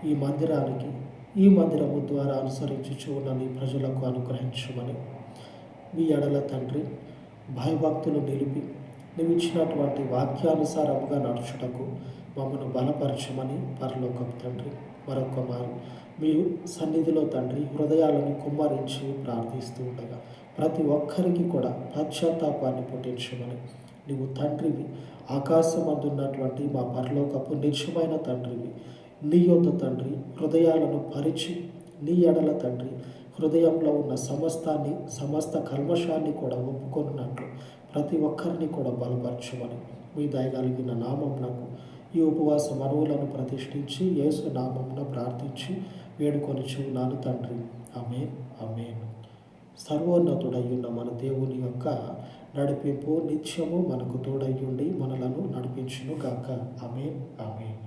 ఈ మందిరానికి ఈ మందిరము ద్వారా అనుసరించుచు ఉన్న నీ ప్రజలకు అనుగ్రహించమని మీ ఎడల తండ్రి భయభక్తులు నిలిపి నువ్వు ఇచ్చినటువంటి వాక్యానుసారముగా నడుచుటకు మమ్మను బలపరచమని పరలోకపు తండ్రి మరొక మారు మీ సన్నిధిలో తండ్రి హృదయాలను కుమ్మరించి ప్రార్థిస్తూ ఉండగా ప్రతి ఒక్కరికి కూడా పశ్చాత్తాపాన్ని పుట్టించమని నీవు తండ్రివి, ఆకాశమందున్నటువంటి మా పరలోకపు నిత్యమైన తండ్రివి. నీ యొద్ద తండ్రి హృదయాలను పరిచి నీ ఎడల తండ్రి హృదయంలో ఉన్న సమస్త కల్మషాన్ని కూడా ఒప్పుకొన్నట్లు ప్రతి ఒక్కరిని కూడా బలపరచమని మీ దయగలిగిన నామమునకు ఈ ఉపవాస మనవులను ప్రతిష్ఠించి యేసు నామమున ప్రార్థించి వేడుకొనిచున్నాను తండ్రి. ఆమేన్, ఆమేన్. సర్వోన్నతుడయ్యున్న మన దేవుని యొక్క నడిపింపు నిత్యము మనకు తోడయ్యుండి మనలను నడిపించును గాక. ఆమేన్, ఆమేన్.